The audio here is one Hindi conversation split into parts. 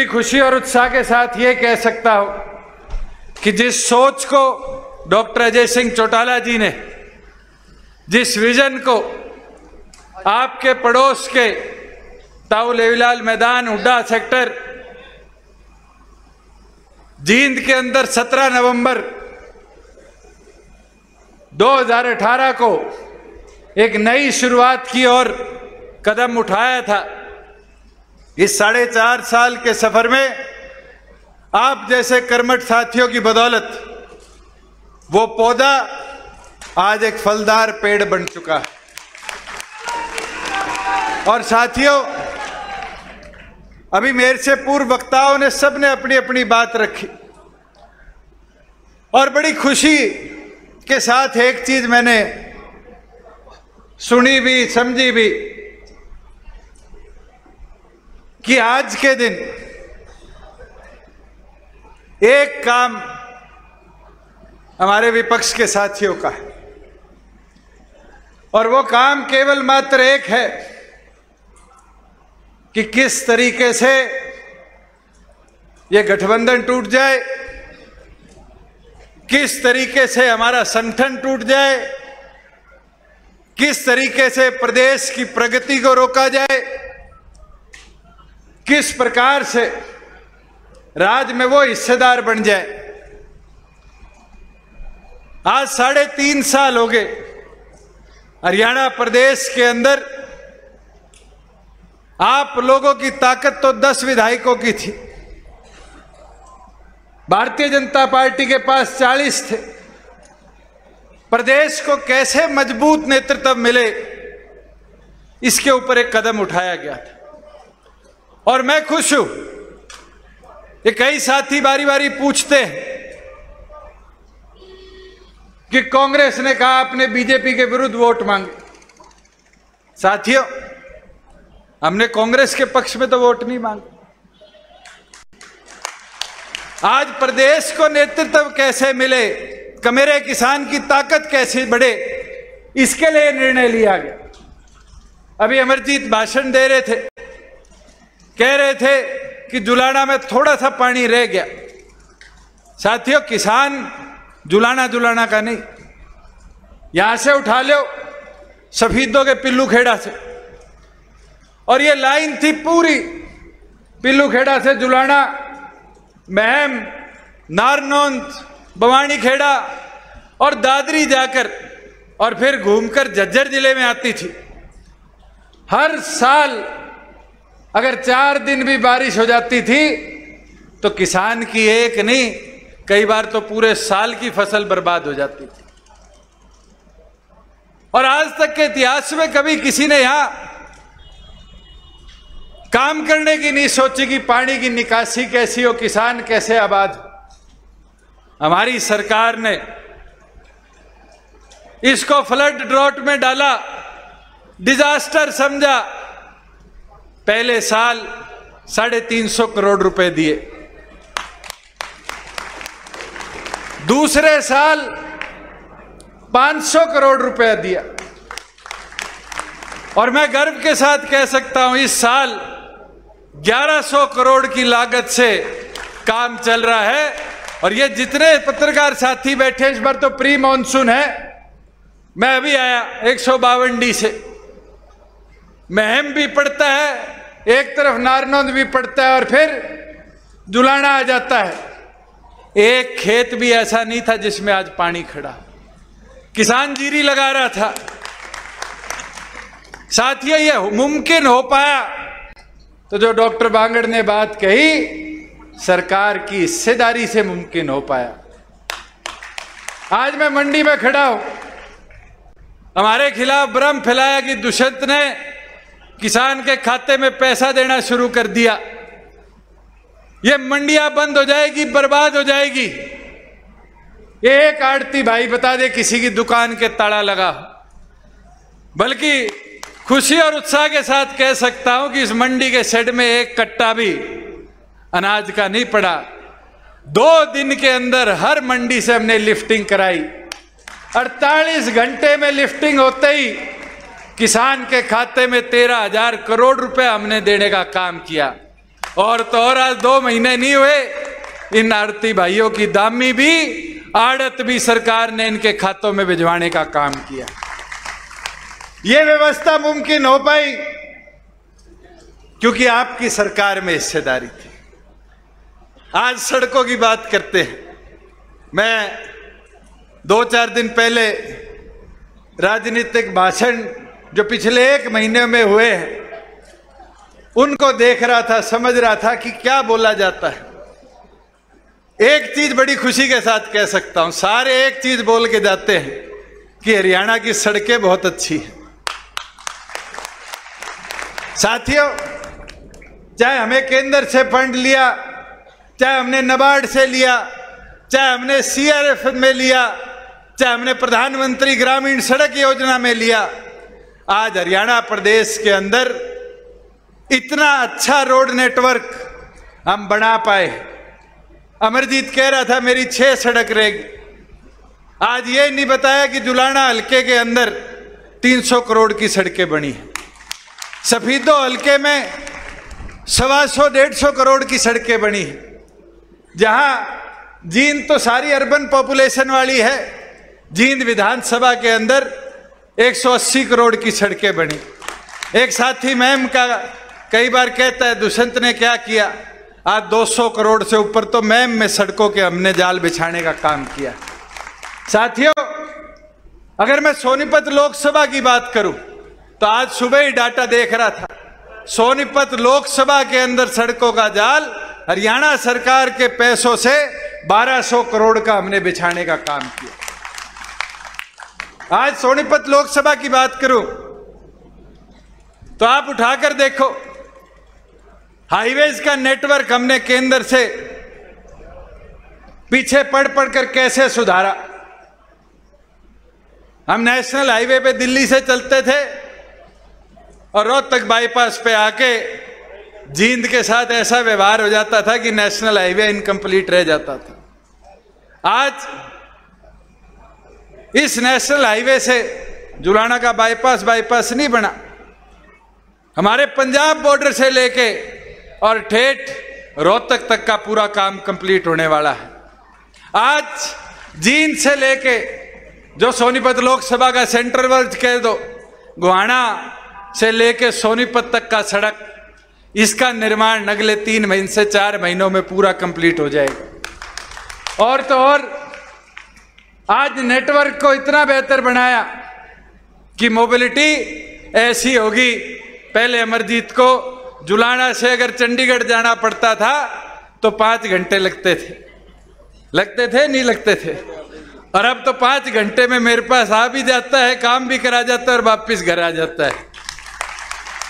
खुशी और उत्साह के साथ ये कह सकता हूं कि जिस सोच को डॉक्टर अजय सिंह चौटाला जी ने, जिस विजन को आपके पड़ोस के ताऊ लेवीलाल मैदान हुड्डा सेक्टर जींद के अंदर 17 नवंबर 2018 को एक नई शुरुआत की और कदम उठाया था, इस 4.5 साल के सफर में आप जैसे कर्मठ साथियों की बदौलत वो पौधा आज एक फलदार पेड़ बन चुका है। और साथियों, अभी मेरे से पूर्व वक्ताओं ने सबने अपनी अपनी बात रखी और बड़ी खुशी के साथ एक चीज मैंने सुनी भी समझी भी कि आज के दिन एक काम हमारे विपक्ष के साथियों का है और वो काम केवल मात्र एक है कि किस तरीके से ये गठबंधन टूट जाए, किस तरीके से हमारा संगठन टूट जाए, किस तरीके से प्रदेश की प्रगति को रोका जाए, किस प्रकार से राज में वो हिस्सेदार बन जाए। आज 3.5 साल हो गए हरियाणा प्रदेश के अंदर आप लोगों की ताकत तो 10 विधायकों की थी, भारतीय जनता पार्टी के पास 40 थे। प्रदेश को कैसे मजबूत नेतृत्व मिले, इसके ऊपर एक कदम उठाया गया था और मैं खुश हूं। ये कई साथी बारी बारी पूछते हैं कि कांग्रेस ने कहा आपने बीजेपी के विरुद्ध वोट मांगे। साथियों, हमने कांग्रेस के पक्ष में तो वोट नहीं मांगे। आज प्रदेश को नेतृत्व कैसे मिले, मेरे किसान की ताकत कैसे बढ़े, इसके लिए निर्णय लिया गया। अभी अमरजीत भाषण दे रहे थे, कह रहे थे कि जुलाना में थोड़ा सा पानी रह गया। साथियों, किसान जुलाना का नहीं, यहां से उठा लो सफीदों के पिल्लू खेड़ा से, और ये लाइन थी पूरी पिल्लू खेड़ा से जुलाना, महम, नारनौंद, बवानी खेड़ा और दादरी जाकर और फिर घूमकर झज्जर जिले में आती थी। हर साल अगर 4 दिन भी बारिश हो जाती थी तो किसान की एक नहीं, कई बार तो पूरे साल की फसल बर्बाद हो जाती थी। और आज तक के इतिहास में कभी किसी ने यहां काम करने की नहीं सोची कि पानी की निकासी कैसी हो, किसान कैसे आबाद हो। हमारी सरकार ने इसको फ्लड ड्रॉट में डाला, डिजास्टर समझा। पहले साल 350 करोड़ रुपए दिए, दूसरे साल 500 करोड़ रुपया दिया और मैं गर्व के साथ कह सकता हूं इस साल 1100 करोड़ की लागत से काम चल रहा है। और ये जितने पत्रकार साथी बैठे, इस बार तो प्री मॉनसून है, मैं अभी आया 152 से, महम भी पड़ता है, एक तरफ नारनौंद भी पड़ता है और फिर जुलाना आ जाता है। एक खेत भी ऐसा नहीं था जिसमें आज पानी खड़ा, किसान जीरी लगा रहा था। साथियों, ये मुमकिन हो पाया तो जो डॉक्टर बांगड़ ने बात कही, सरकार की हिस्सेदारी से मुमकिन हो पाया। आज मैं मंडी में खड़ा हूं, हमारे खिलाफ भ्रम फैलाया कि दुष्यंत ने किसान के खाते में पैसा देना शुरू कर दिया, ये मंडियां बंद हो जाएगी, बर्बाद हो जाएगी। एक आड़ती भाई बता दे किसी की दुकान के ताला लगा। बल्कि खुशी और उत्साह के साथ कह सकता हूं कि इस मंडी के शेड में एक कट्टा भी अनाज का नहीं पड़ा। 2 दिन के अंदर हर मंडी से हमने लिफ्टिंग कराई। 48 घंटे में लिफ्टिंग होते ही किसान के खाते में 13,000 करोड़ रुपए हमने देने का काम किया। और तो और आज 2 महीने नहीं हुए, इन आड़ती भाइयों की दामी भी, आड़त भी सरकार ने इनके खातों में भिजवाने का काम किया। ये व्यवस्था मुमकिन हो पाई क्योंकि आपकी सरकार में हिस्सेदारी थी। आज सड़कों की बात करते हैं। मैं 2-4 दिन पहले राजनीतिक भाषण जो पिछले 1 महीने में हुए हैं उनको देख रहा था, समझ रहा था कि क्या बोला जाता है। एक चीज बड़ी खुशी के साथ कह सकता हूं, सारे एक चीज बोल के जाते हैं कि हरियाणा की सड़कें बहुत अच्छी हैं। साथियों, चाहे हमें केंद्र से फंड लिया, चाहे हमने नाबार्ड से लिया, चाहे हमने सीआरएफ में लिया, चाहे हमने प्रधानमंत्री ग्रामीण सड़क योजना में लिया, आज हरियाणा प्रदेश के अंदर इतना अच्छा रोड नेटवर्क हम बना पाए। अमरजीत कह रहा था मेरी 6 सड़क रहेगी। आज ये नहीं बताया कि जुलाना हल्के के अंदर 300 करोड़ की सड़कें बनी हैं। सफीदो हल्के में 125-150 करोड़ की सड़कें बनी हैं। जहां जींद तो सारी अर्बन पॉपुलेशन वाली है, जींद विधानसभा के अंदर 180 करोड़ की सड़कें बनी। एक साथी मैम का कई बार कहता है दुष्यंत ने क्या किया, आज 200 करोड़ से ऊपर तो मैम में सड़कों के हमने जाल बिछाने का काम किया। साथियों, अगर मैं सोनीपत लोकसभा की बात करूं तो आज सुबह ही डाटा देख रहा था, सोनीपत लोकसभा के अंदर सड़कों का जाल हरियाणा सरकार के पैसों से 1200 करोड़ का हमने बिछाने का काम किया। आज सोनीपत लोकसभा की बात करूं तो आप उठाकर देखो, हाईवेज का नेटवर्क हमने केंद्र से पीछे पड़ कर कैसे सुधारा। हम नेशनल हाईवे पे दिल्ली से चलते थे और रोहतक बाईपास पे आके जींद के साथ ऐसा व्यवहार हो जाता था कि नेशनल हाईवे इनकम्प्लीट रह जाता था। आज इस नेशनल हाईवे से जुलाना का बाईपास नहीं बना, हमारे पंजाब बॉर्डर से लेके और ठेठ रोहतक तक का पूरा काम कंप्लीट होने वाला है। आज जींद से लेके जो सोनीपत लोकसभा का सेंट्रल वर्ग कह दो, गोहाना से लेके सोनीपत तक का सड़क, इसका निर्माण अगले 3 महीने से 4 महीनों में पूरा कंप्लीट हो जाएगा। और तो और आज नेटवर्क को इतना बेहतर बनाया कि मोबिलिटी ऐसी होगी, पहले अमरजीत को जुलाना से अगर चंडीगढ़ जाना पड़ता था तो 5 घंटे लगते थे नहीं लगते थे, और अब तो 5 घंटे में मेरे पास आ भी जाता है, काम भी करा जाता है और वापस घर आ जाता है।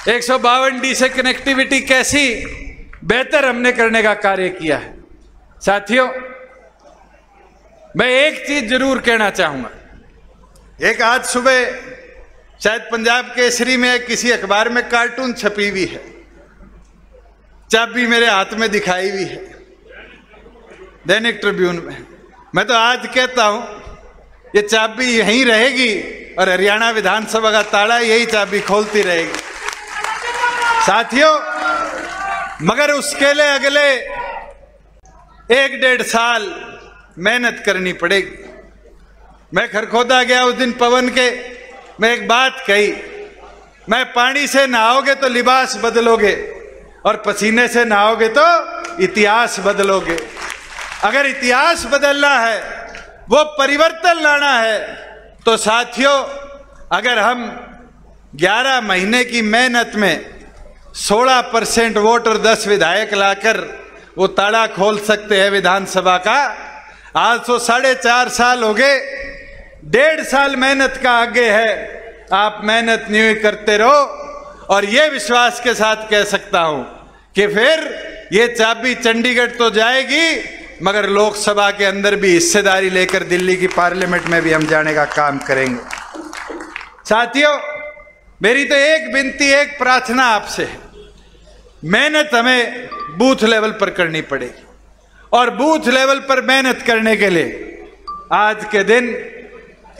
152D से कनेक्टिविटी कैसी बेहतर हमने करने का कार्य किया है। साथियों, मैं एक चीज जरूर कहना चाहूंगा। एक आज सुबह शायद पंजाब केसरी में किसी अखबार में कार्टून छपी हुई है, चाबी मेरे हाथ में दिखाई हुई है, दैनिक ट्रिब्यून में। मैं तो आज कहता हूं ये चाबी यहीं रहेगी और हरियाणा विधानसभा का ताला यही चाबी खोलती रहेगी। साथियों, मगर उसके लिए अगले 1-1.5 साल मेहनत करनी पड़ेगी। मैं खरखोदा गया उस दिन पवन के, मैं एक बात कही, मैं पानी से नहाओगे तो लिबास बदलोगे और पसीने से नहाओगे तो इतिहास बदलोगे। अगर इतिहास बदलना है, वो परिवर्तन लाना है, तो साथियों अगर हम 11 महीने की मेहनत में 16% वोट और 10 विधायक लाकर वो ताला खोल सकते हैं विधानसभा का, आज तो 4.5 साल हो गए, 1.5 साल मेहनत का आगे है। आप मेहनत नहीं करते रहो और ये विश्वास के साथ कह सकता हूं कि फिर ये चाबी चंडीगढ़ तो जाएगी, मगर लोकसभा के अंदर भी हिस्सेदारी लेकर दिल्ली की पार्लियामेंट में भी हम जाने का काम करेंगे। साथियों, मेरी तो एक विनती, एक प्रार्थना आपसे है, मेहनत हमें बूथ लेवल पर करनी पड़ेगी और बूथ लेवल पर मेहनत करने के लिए आज के दिन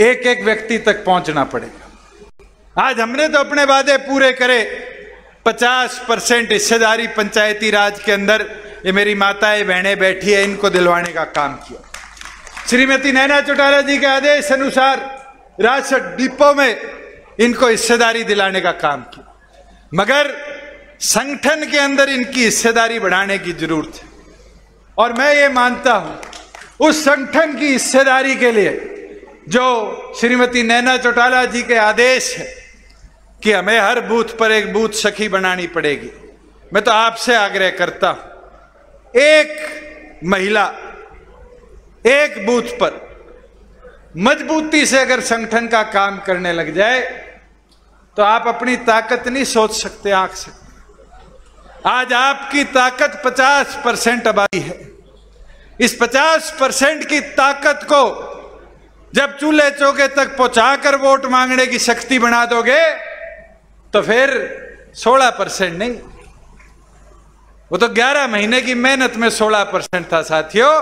एक एक व्यक्ति तक पहुंचना पड़ेगा। आज हमने तो अपने वादे पूरे करे, 50% हिस्सेदारी पंचायती राज के अंदर ये मेरी माताएं बहनें बैठी है, इनको दिलवाने का काम किया। श्रीमती नैना चौटाला जी के आदेश अनुसार राशन डिपो में इनको हिस्सेदारी दिलाने का काम किया, मगर संगठन के अंदर इनकी हिस्सेदारी बढ़ाने की जरूरत है। और मैं ये मानता हूं उस संगठन की हिस्सेदारी के लिए जो श्रीमती नैना चौटाला जी के आदेश है कि हमें हर बूथ पर एक बूथ सखी बनानी पड़ेगी, मैं तो आपसे आग्रह करता हूं एक महिला एक बूथ पर मजबूती से अगर संगठन का काम करने लग जाए तो आप अपनी ताकत नहीं सोच सकते आंख से। आज आपकी ताकत 50% आबादी है। इस 50% की ताकत को जब चूल्हे चौके तक पहुंचाकर वोट मांगने की शक्ति बना दोगे तो फिर 16% नहीं, वो तो 11 महीने की मेहनत में 16% था साथियों।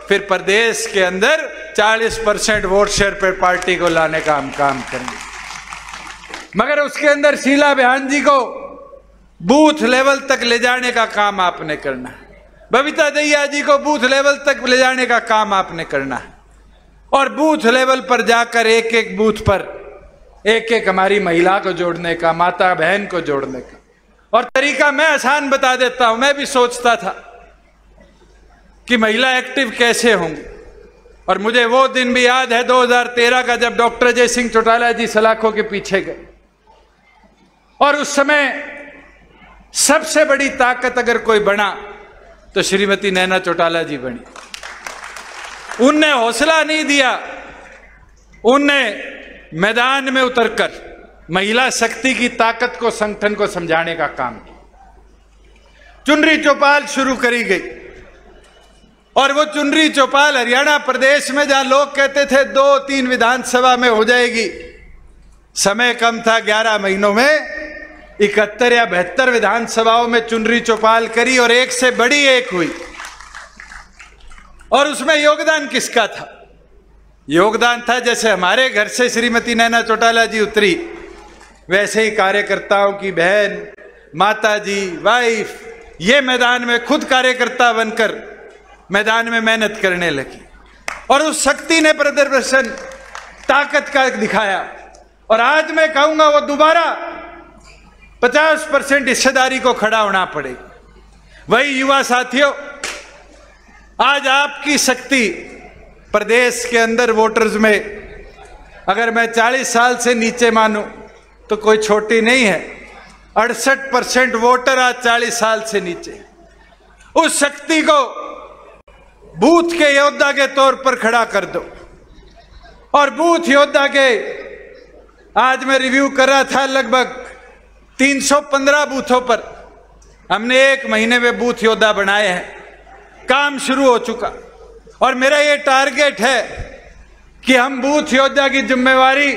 फिर प्रदेश के अंदर 40% वोट शेयर पर पार्टी को लाने का हम काम करेंगे, मगर उसके अंदर शीला बयान जी को बूथ लेवल तक ले जाने का काम आपने करना है, बबीता दहिया जी को बूथ लेवल तक ले जाने का काम आपने करना है, और बूथ लेवल पर जाकर एक एक बूथ पर एक एक हमारी महिला को जोड़ने का, माता बहन को जोड़ने का। और तरीका मैं आसान बता देता हूं। मैं भी सोचता था कि महिला एक्टिव कैसे होंगी, और मुझे वो दिन भी याद है 2013 का, जब डॉक्टर अजय सिंह चौटाला जी सलाखों के पीछे गए, और उस समय सबसे बड़ी ताकत अगर कोई बना तो श्रीमती नैना चौटाला जी बनी। उनने हौसला नहीं दिया, उनने मैदान में उतरकर महिला शक्ति की ताकत को संगठन को समझाने का काम किया। चुनरी चौपाल शुरू करी गई, और वो चुनरी चौपाल हरियाणा प्रदेश में जहां लोग कहते थे 2-3 विधानसभा में हो जाएगी, समय कम था, 11 महीनों में 71 या 72 विधानसभाओं में चुनरी चौपाल करी, और एक से बड़ी एक हुई। और उसमें योगदान किसका था? योगदान था जैसे हमारे घर से श्रीमती नैना चौटाला जी उतरी, वैसे ही कार्यकर्ताओं की बहन, माता जी, वाइफ, ये मैदान में खुद कार्यकर्ता बनकर मैदान में मेहनत करने लगी, और उस शक्ति ने प्रदर्शन ताकत का दिखाया। और आज मैं कहूंगा वो दोबारा 50% हिस्सेदारी को खड़ा होना पड़ेगा। वही युवा साथियों, आज आपकी शक्ति प्रदेश के अंदर वोटर्स में, अगर मैं 40 साल से नीचे मानूं तो कोई छोटी नहीं है। 68% वोटर आज 40 साल से नीचे। उस शक्ति को बूथ के योद्धा के तौर पर खड़ा कर दो, और बूथ योद्धा के आज मैं रिव्यू कर रहा था, लगभग 315 बूथों पर हमने 1 महीने में बूथ योद्धा बनाए हैं। काम शुरू हो चुका, और मेरा ये टारगेट है कि हम बूथ योद्धा की जिम्मेवारी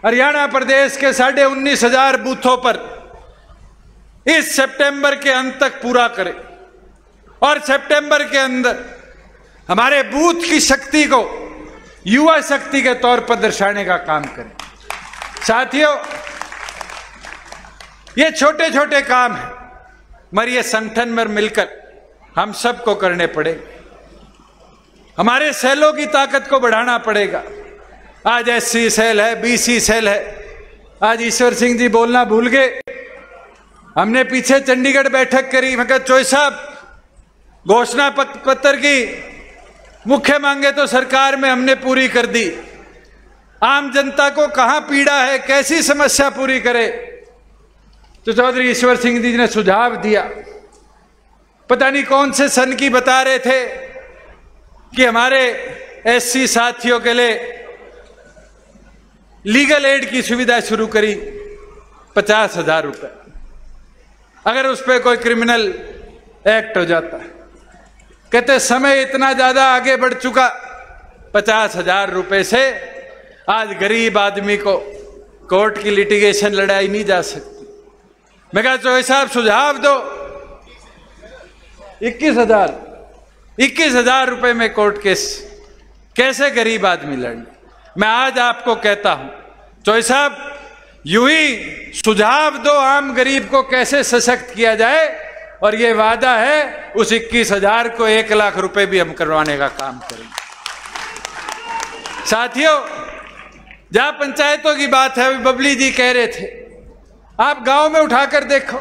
हरियाणा प्रदेश के 19,500 बूथों पर इस सितंबर के अंत तक पूरा करें, और सितंबर के अंदर हमारे बूथ की शक्ति को युवा शक्ति के तौर पर दर्शाने का काम करें। साथियों, ये छोटे छोटे काम हैं, मगर ये संगठन में मिलकर हम सबको करने पड़ेंगे। हमारे सेलों की ताकत को बढ़ाना पड़ेगा। आज एससी सेल है, बीसी सेल है। आज ईश्वर सिंह जी बोलना भूल गए। हमने पीछे चंडीगढ़ बैठक करी, मैं कहा चोई साहब, घोषणा पत्र की मुख्य मांगे तो सरकार में हमने पूरी कर दी, आम जनता को कहां पीड़ा है, कैसी समस्या पूरी करे? तो चौधरी ईश्वर सिंह जी ने सुझाव दिया, पता नहीं कौन से सन की बता रहे थे कि हमारे एससी साथियों के लिए लीगल एड की सुविधा शुरू करी, 50,000 रुपए। अगर उस पर कोई क्रिमिनल एक्ट हो जाता है, कहते समय इतना ज्यादा आगे बढ़ चुका, 50,000 रुपए से आज गरीब आदमी को कोर्ट की लिटिगेशन लड़ाई नहीं जा सकती। मैं कहा चौधरी साहब सुझाव दो। 21,000 रुपए में कोर्ट केस, कैसे गरीब आदमी लड़े? मैं आज आपको कहता हूं चौधरी साहब, यूं ही सुझाव दो आम गरीब को कैसे सशक्त किया जाए, और ये वादा है उस 21,000 को 1 लाख रुपए भी हम करवाने का काम करेंगे। साथियों, जहां पंचायतों की बात है, बबली जी कह रहे थे, आप गांव में उठाकर देखो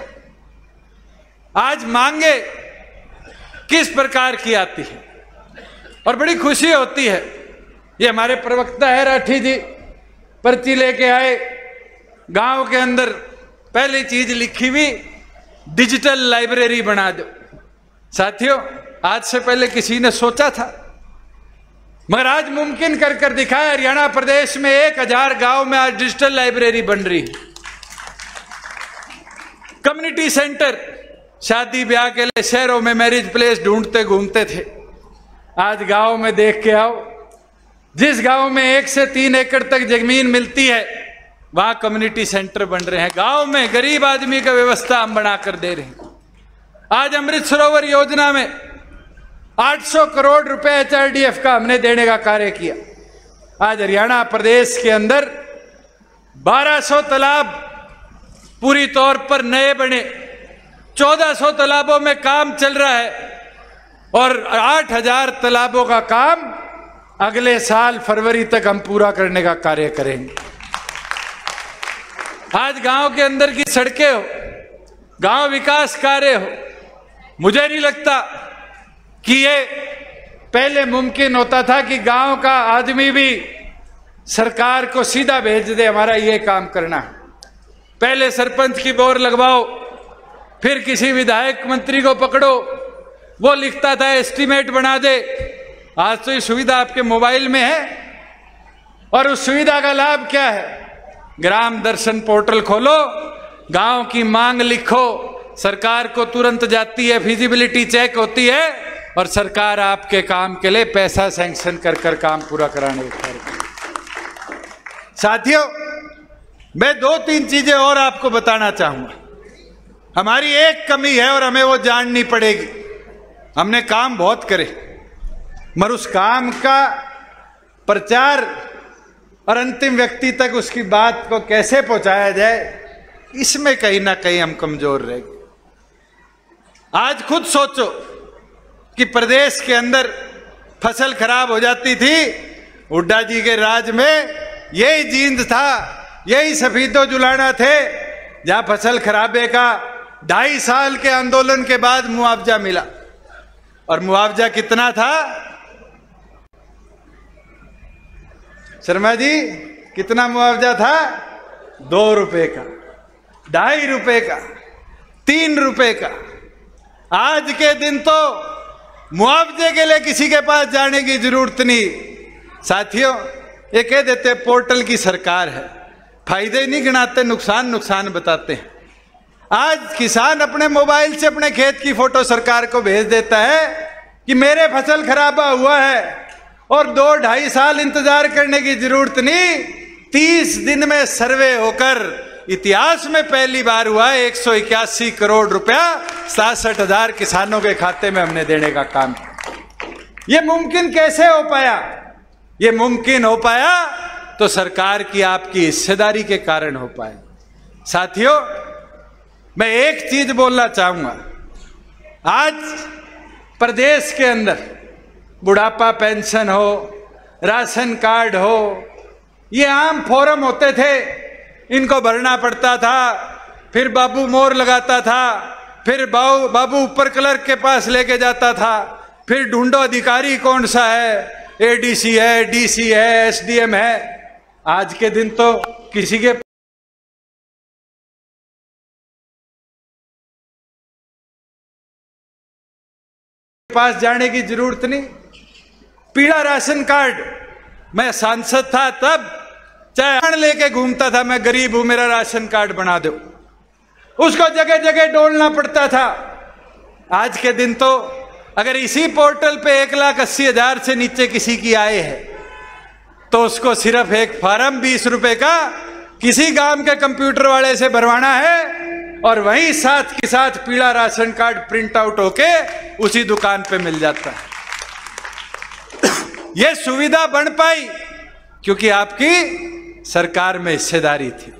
आज मांगे किस प्रकार की आती है, और बड़ी खुशी होती है। ये हमारे प्रवक्ता है राठी जी, पर्ची लेके आए, गांव के अंदर पहली चीज लिखी हुई, डिजिटल लाइब्रेरी बना दो। साथियों, आज से पहले किसी ने सोचा था, मगर आज मुमकिन कर दिखाया। हरियाणा प्रदेश में 1000 गांव में आज डिजिटल लाइब्रेरी बन रही है। कम्युनिटी सेंटर, शादी ब्याह के लिए शहरों में मैरिज प्लेस ढूंढते घूमते थे, आज गांव में देख के आओ, जिस गांव में 1 से 3 एकड़ तक जमीन मिलती है वहां कम्युनिटी सेंटर बन रहे हैं। गांव में गरीब आदमी का व्यवस्था हम बनाकर दे रहे हैं। आज अमृत सरोवर योजना में 800 करोड़ रुपए HRDF का हमने देने का कार्य किया। आज हरियाणा प्रदेश के अंदर 1200 तालाब पूरी तौर पर नए बने, 1400 तालाबों में काम चल रहा है, और 8000 तालाबों का काम अगले साल फरवरी तक हम पूरा करने का कार्य करेंगे। आज गांव के अंदर की सड़कें हो, गांव विकास कार्य हो, मुझे नहीं लगता कि ये पहले मुमकिन होता था कि गांव का आदमी भी सरकार को सीधा भेज दे, हमारा ये काम करना है। पहले सरपंच की बोर लगवाओ, फिर किसी विधायक मंत्री को पकड़ो, वो लिखता था एस्टीमेट बना दे। आज तो ये सुविधा आपके मोबाइल में है, और उस सुविधा का लाभ क्या है? ग्राम दर्शन पोर्टल खोलो, गांव की मांग लिखो, सरकार को तुरंत जाती है, फिजिबिलिटी चेक होती है, और सरकार आपके काम के लिए पैसा सैंक्शन कर काम पूरा कराने का कार्य। साथियों, मैं 2-3 चीजें और आपको बताना चाहूंगा। हमारी एक कमी है और हमें वो जाननी पड़ेगी। हमने काम बहुत करे, मगर उस काम का प्रचार और अंतिम व्यक्ति तक उसकी बात को कैसे पहुंचाया जाए, इसमें कहीं ना कहीं हम कमजोर रह गए। आज खुद सोचो कि प्रदेश के अंदर फसल खराब हो जाती थी, हुड्डा जी के राज में यही जींद था, यही सफीदो जुलाना थे, जहां फसल खराबे का 2.5 साल के आंदोलन के बाद मुआवजा मिला। और मुआवजा कितना था शर्मा जी? कितना मुआवजा था? 2 रुपए का, 2.5 रुपए का, 3 रुपए का। आज के दिन तो मुआवजे के लिए किसी के पास जाने की जरूरत नहीं। साथियों, ये कह देते पोर्टल की सरकार है, फायदे नहीं गिनाते, नुकसान बताते हैं। आज किसान अपने मोबाइल से अपने खेत की फोटो सरकार को भेज देता है कि मेरे फसल खराबा हुआ है, और 2-2.5 साल इंतजार करने की जरूरत नहीं। 30 दिन में सर्वे होकर इतिहास में पहली बार हुआ है 181 करोड़ रुपया 67,000 किसानों के खाते में हमने देने का काम किया। ये मुमकिन कैसे हो पाया? ये मुमकिन हो पाया तो सरकार की आपकी हिस्सेदारी के कारण हो पाया। साथियों, मैं एक चीज बोलना चाहूंगा। आज प्रदेश के अंदर बुढ़ापा पेंशन हो, राशन कार्ड हो, ये आम फॉर्म होते थे, इनको भरना पड़ता था, फिर बाबू मोहर लगाता था, फिर बाबू ऊपर क्लर्क के पास लेके जाता था, फिर ढूंढो अधिकारी कौन सा है, ADC है, DC है, SDM है। आज के दिन तो किसी के पास जाने की जरूरत नहीं। पीला राशन कार्ड, मैं सांसद था तब चाय लेके घूमता था, मैं गरीब हूं मेरा राशन कार्ड बना दो, उसको जगह जगह डोलना पड़ता था। आज के दिन तो अगर इसी पोर्टल पे 1,80,000 से नीचे किसी की आय है तो उसको सिर्फ एक फॉर्म 20 रुपए का किसी गांव के कंप्यूटर वाले से भरवाना है और वहीं साथ के साथ पीला राशन कार्ड प्रिंट आउट होके उसी दुकान पे मिल जाता है। यह सुविधा बन पाई क्योंकि आपकी सरकार में हिस्सेदारी थी।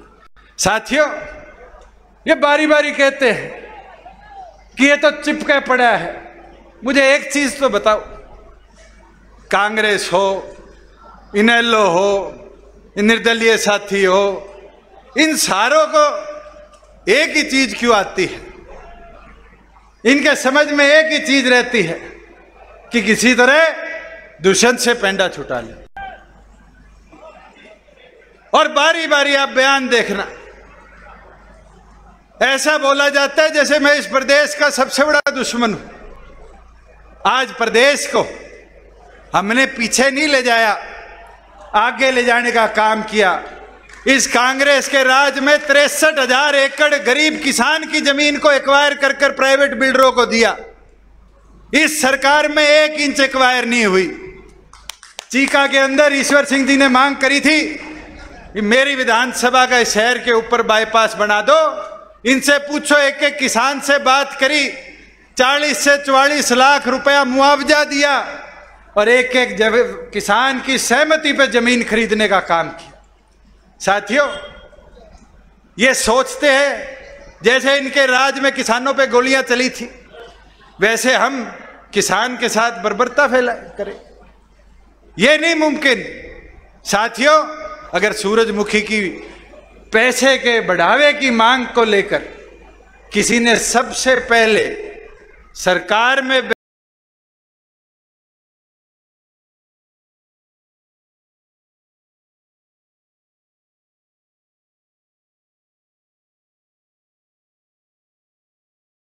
साथियों, ये बारी बारी कहते हैं कि ये तो चिपके पड़ा है। मुझे एक चीज तो बताओ, कांग्रेस हो, इनेलो हो, निर्दलीय साथी हो, इन सारों को एक ही चीज क्यों आती है? इनके समझ में एक ही चीज रहती है कि किसी तरह दुष्यंत से पेंडा छुटा ले। और बारी बारी आप बयान देखना, ऐसा बोला जाता है जैसे मैं इस प्रदेश का सबसे बड़ा दुश्मन हूं। आज प्रदेश को हमने पीछे नहीं ले जाया, आगे ले जाने का काम किया। इस कांग्रेस के राज में 63,000 एकड़ गरीब किसान की जमीन को एक्वायर कर कर प्राइवेट बिल्डरों को दिया। इस सरकार में 1 इंच एक्वायर नहीं हुई। चीका के अंदर ईश्वर सिंह जी ने मांग करी थी कि मेरी विधानसभा का शहर के ऊपर बाईपास बना दो। इनसे पूछो, एक एक किसान से बात करी, 40 से 44 लाख रुपया मुआवजा दिया और एक एक किसान की सहमति पर जमीन खरीदने का काम किया। साथियों, ये सोचते हैं जैसे इनके राज में किसानों पे गोलियां चली थी, वैसे हम किसान के साथ बर्बरता करें। ये नहीं मुमकिन। साथियों, अगर सूरजमुखी की पैसे के बढ़ावे की मांग को लेकर किसी ने सबसे पहले सरकार में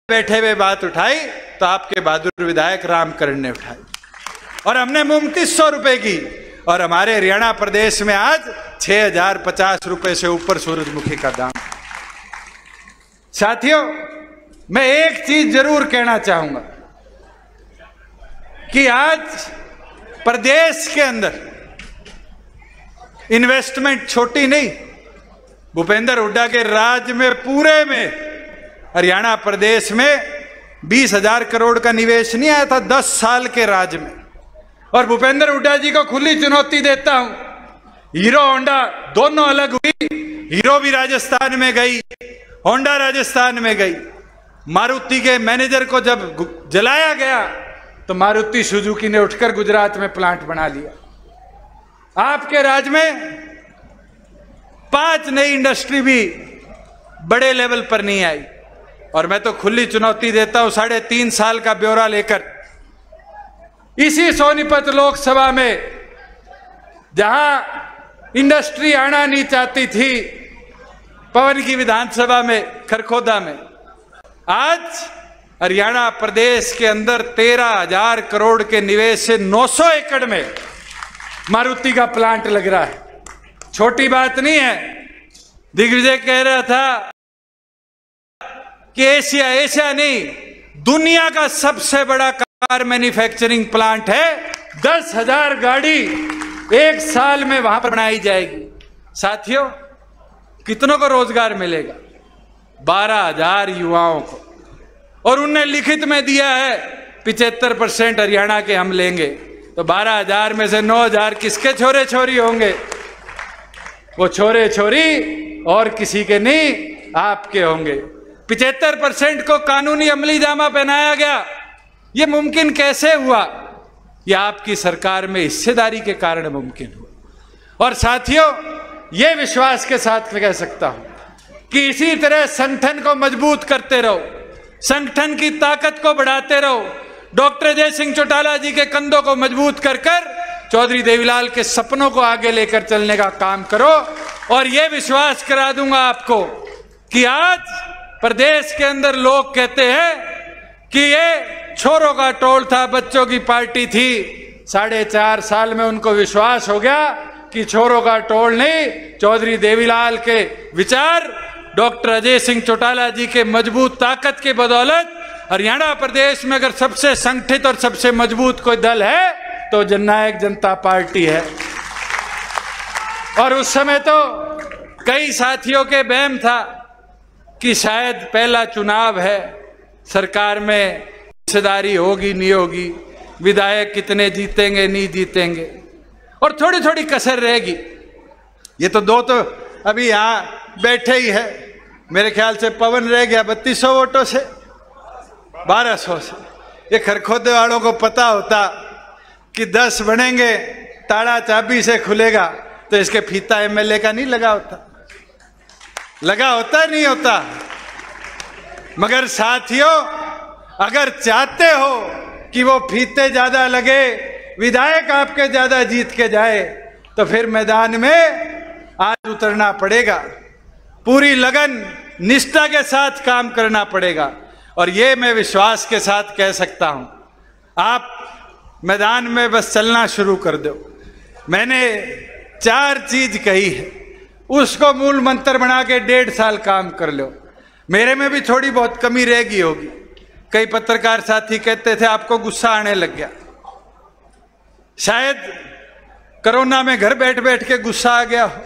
बैठे हुए बात उठाई तो आपके बहादुर विधायक रामकरण ने उठाई और हमने 2900 रुपए की, और हमारे हरियाणा प्रदेश में आज 6,050 रुपए से ऊपर सूरजमुखी का दाम। साथियों, मैं एक चीज जरूर कहना चाहूंगा कि आज प्रदेश के अंदर इन्वेस्टमेंट छोटी नहीं, भूपेंद्र हुड्डा के राज में पूरे में हरियाणा प्रदेश में 20,000 करोड़ का निवेश नहीं आया था 10 साल के राज में। और भूपेंद्र हुड्डा जी को खुली चुनौती देता हूं, हीरो होंडा दोनों अलग हुई, हीरो भी राजस्थान में गई, होंडा राजस्थान में गई। मारुति के मैनेजर को जब जलाया गया तो मारुति सुजुकी ने उठकर गुजरात में प्लांट बना लिया। आपके राज में 5 नई इंडस्ट्री भी बड़े लेवल पर नहीं आई। और मैं तो खुली चुनौती देता हूं 3.5 साल का ब्यौरा लेकर, इसी सोनीपत लोकसभा में जहां इंडस्ट्री आना नहीं चाहती थी, पवन की विधानसभा में खरखोदा में, आज हरियाणा प्रदेश के अंदर 13,000 करोड़ के निवेश से 900 एकड़ में मारुति का प्लांट लग रहा है। छोटी बात नहीं है। दिग्विजय कह रहा था कि एशिया नहीं, दुनिया का सबसे बड़ा कार मैन्युफैक्चरिंग प्लांट है। 10,000 गाड़ी 1 साल में वहां पर बनाई जाएगी। साथियों, कितनों को रोजगार मिलेगा? 12,000 युवाओं को। और उनने लिखित में दिया है 75% हरियाणा के हम लेंगे। तो 12,000 में से 9,000 किसके छोरे छोरी होंगे? वो छोरे छोरी और किसी के नहीं, आपके होंगे। 75% को कानूनी अमली जामा पहनाया गया। ये मुमकिन कैसे हुआ? ये आपकी सरकार में हिस्सेदारी के कारण मुमकिन हुआ। और साथियों, ये विश्वास के साथ कह सकता हूं कि इसी तरह संगठन को मजबूत करते रहो, संगठन की ताकत को बढ़ाते रहो। डॉक्टर अजय सिंह चौटाला जी के कंधों को मजबूत कर कर चौधरी देवीलाल के सपनों को आगे लेकर चलने का काम करो। और ये विश्वास करा दूंगा आपको कि आज प्रदेश के अंदर लोग कहते हैं कि ये छोरों का टोल था, बच्चों की पार्टी थी। 4.5 साल में उनको विश्वास हो गया कि छोरों का टोल नहीं, चौधरी देवीलाल के विचार, डॉक्टर अजय सिंह चौटाला जी के मजबूत ताकत के बदौलत हरियाणा प्रदेश में अगर सबसे संगठित और सबसे मजबूत कोई दल है तो जननायक जनता पार्टी है। और उस समय तो कई साथियों के बहम था कि शायद पहला चुनाव है, सरकार में हिस्सेदारी होगी नहीं होगी, विधायक कितने जीतेंगे नहीं जीतेंगे, और थोड़ी थोड़ी कसर रहेगी। ये तो 2 तो अभी यहाँ बैठे ही है। मेरे ख्याल से पवन रह गया 3200 वोटों से, 1200 से। ये खरखोदे वालों को पता होता कि 10 बनेंगे, ताला चाबी से खुलेगा, तो इसके फीता एमएलए का नहीं लगा होता। लगा होता नहीं होता। मगर साथियों, अगर चाहते हो कि वो फीते ज्यादा लगे, विधायक आपके ज्यादा जीत के जाए, तो फिर मैदान में आज उतरना पड़ेगा। पूरी लगन निष्ठा के साथ काम करना पड़ेगा। और ये मैं विश्वास के साथ कह सकता हूं, आप मैदान में बस चलना शुरू कर दो। मैंने 4 चीज कही है, उसको मूल मंत्र बना के 1.5 साल काम कर लो। मेरे में भी थोड़ी बहुत कमी रह गई होगी। कई पत्रकार साथी कहते थे आपको गुस्सा आने लग गया। शायद कोरोना में घर बैठ बैठ के गुस्सा आ गया हो।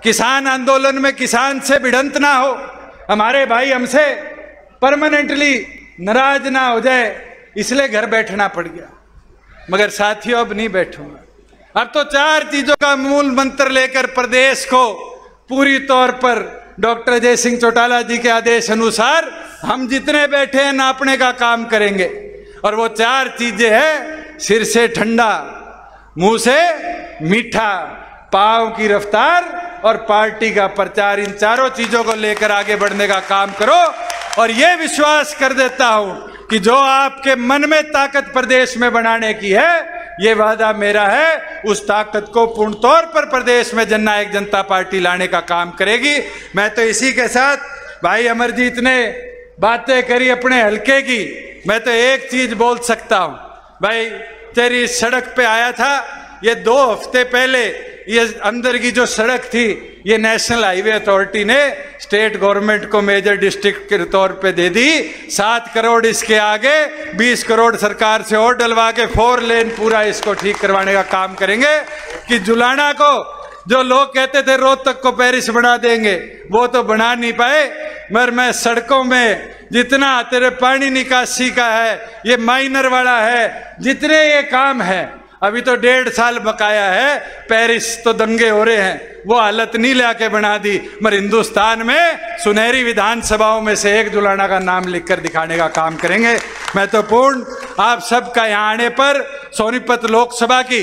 किसान आंदोलन में किसान से भिड़ंत ना हो, हमारे भाई हमसे परमानेंटली नाराज ना हो जाए, इसलिए घर बैठना पड़ गया। मगर साथियों, अब नहीं बैठूंगा। अब तो 4 चीजों का मूल मंत्र लेकर प्रदेश को पूरी तौर पर डॉक्टर अजय सिंह चौटाला जी के आदेश अनुसार हम जितने बैठे हैं नापने का काम करेंगे। और वो 4 चीजें हैं, सिर से ठंडा, मुंह से मीठा, पांव की रफ्तार और पार्टी का प्रचार। इन 4 चीजों को लेकर आगे बढ़ने का काम करो। और ये विश्वास कर देता हूं कि जो आपके मन में ताकत प्रदेश में बनाने की है, ये वादा मेरा है, उस ताकत को पूर्ण तौर पर प्रदेश में जननायक जनता पार्टी लाने का काम करेगी। मैं तो इसी के साथ, भाई अमरजीत ने बातें करी अपने हल्के की, मैं तो एक चीज बोल सकता हूं। भाई तेरी सड़क पे आया था, ये 2 हफ्ते पहले ये अंदर की जो सड़क थी, ये नेशनल हाईवे अथॉरिटी ने स्टेट गवर्नमेंट को मेजर डिस्ट्रिक्ट के तौर पे दे दी। 7 करोड़ इसके आगे, 20 करोड़ सरकार से और डलवा के 4 लेन पूरा इसको ठीक करवाने का काम करेंगे। कि जुलाना को जो लोग कहते थे रोहतक को पेरिस बना देंगे, वो तो बना नहीं पाए। मगर मैं सड़कों में जितना तेरे पानी निकासी का है, ये माइनर वाला है, जितने ये काम है, अभी तो 1.5 साल बकाया है। पेरिस तो दंगे हो रहे हैं, वो हालत नहीं लाके बना दी। मगर हिंदुस्तान में सुनहरी विधानसभाओं में से एक जुलाना का नाम लिखकर दिखाने का काम करेंगे। मैं तो पूर्ण आप सबका यहाँ आने पर सोनीपत लोकसभा की